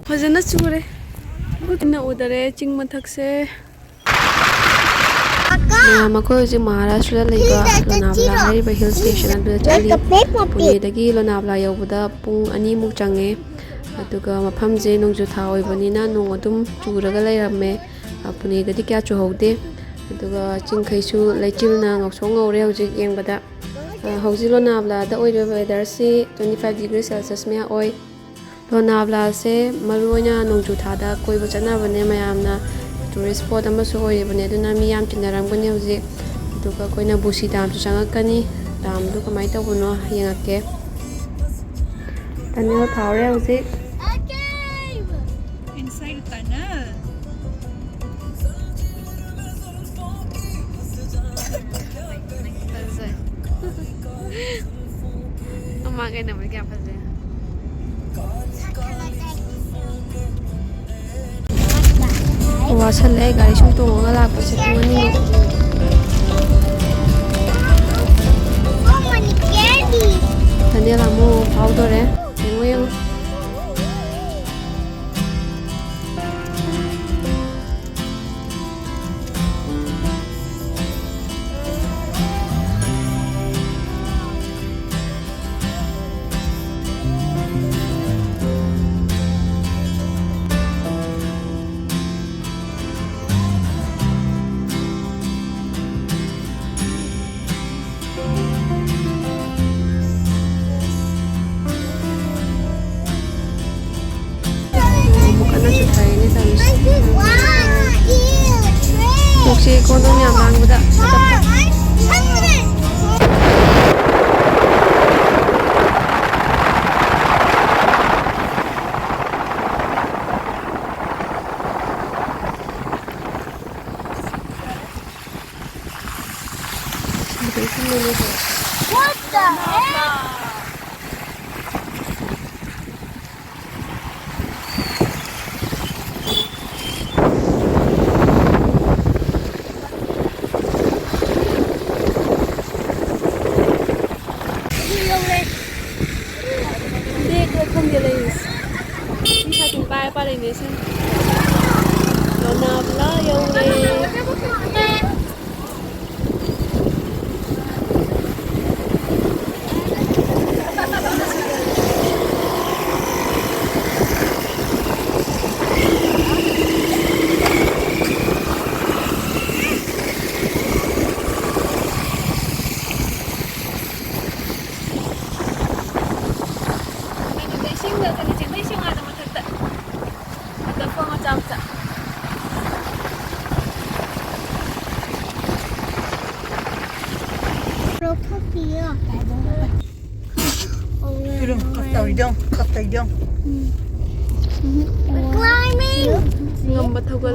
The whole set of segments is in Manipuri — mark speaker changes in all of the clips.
Speaker 1: फजना चूरे इतना उधरे चिंग मथक से महाराष्ट्र लोनावला हिल स्टेशन चली पुणे लोनावला यौबदा पुंग अनी मुक चंगे मफमजे नोंजु था ओइबनिना नोंग अदुम चूरगा लेरमे पुणेददि क्या चुहौदे चिंखैसु leichilna ngौसों ngौरे हौजिक येंबदा हौजिक लोनावलादा ओइबा वेदर से 25 डिग्री सेल्सियस में ओइ लोनावला से मरुओइना नोंजु थादा कोइबा चनाबने मयामना टूरिस्ट स्पॉट अमसु ओइबने अदुना मी याम चिनरामगने हौजिक अदुगा कोइना बुशी डाम सु चंगकनी डाम दु कमाय तबनो येंगके तनेल Thaware हौजिक
Speaker 2: inside tunnel.
Speaker 1: Umaga naman kaya fazla. Wasan le gari sung tungo nga lapo sa kumani.
Speaker 2: Oh, money candy.
Speaker 1: Daniela mo powder eh. Yung 혹시 고놈이 안 나는 거다.
Speaker 2: What the heck?
Speaker 1: Lonavala yaude.
Speaker 2: Climbing.
Speaker 1: Ngamba thogal.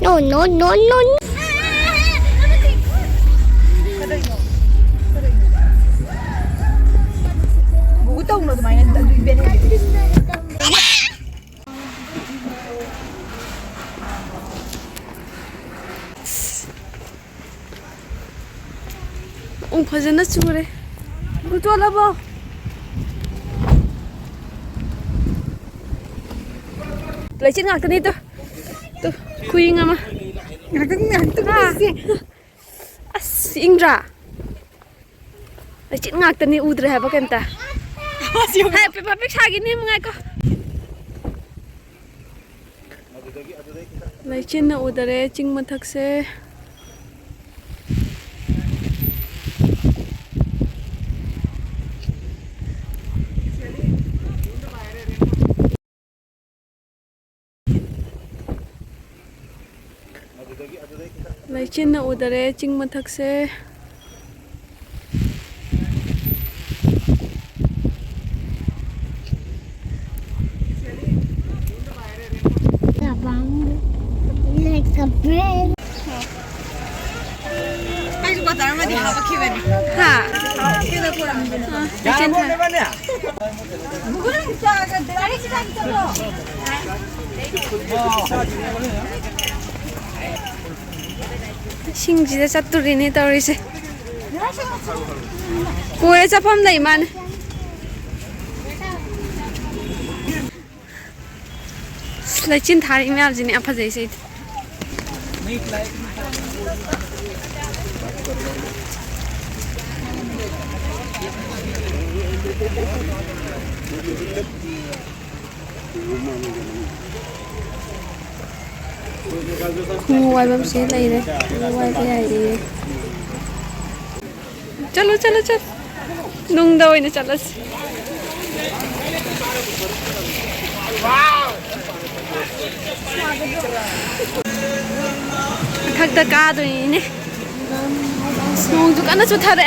Speaker 2: No, no, no, no.
Speaker 1: फजना चूरे गुटोला बो leichilna ngakni to kuing ama as ingra leichilna ngakni udre haba kenta hai pepa pe khagi ni mangai ko leichilna udare ching mathak se leichilna udare ching mathak se
Speaker 2: Like a bread.
Speaker 1: ha 싱지에 satturine tawrise कोई चफम नहीं मान लेचिन थारी में आज ने फजे से खुआई बम से नहीं रे खुआई के आई रे चलो चलो चल नुंग दो इन्हें चलो थक थका दो इन्हें नुंग दुकान ना सुथार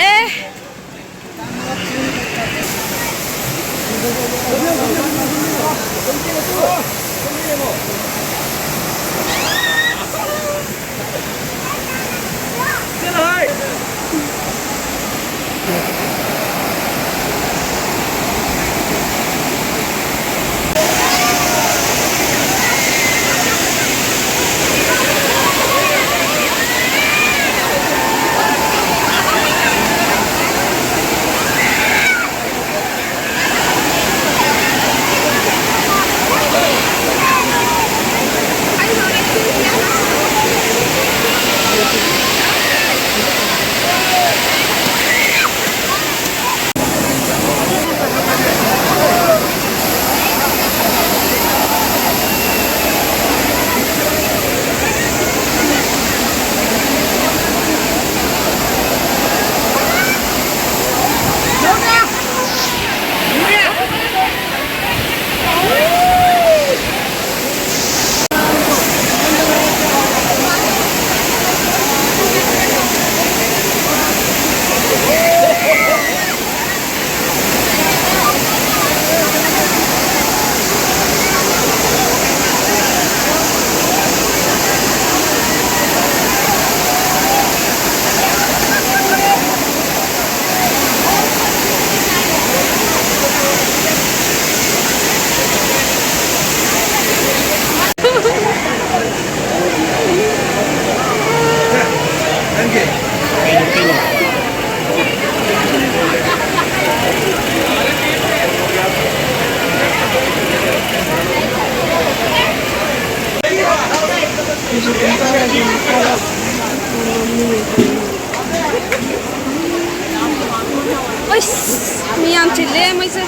Speaker 1: मियाम चिल्ले मुझसे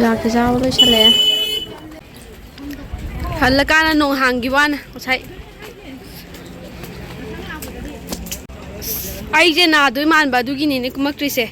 Speaker 1: जाके जाओ तो चले हल्ला काना नोंग हांगी वाना उसाई आई जे ना दो मान बादू की नीने कुमक ट्री से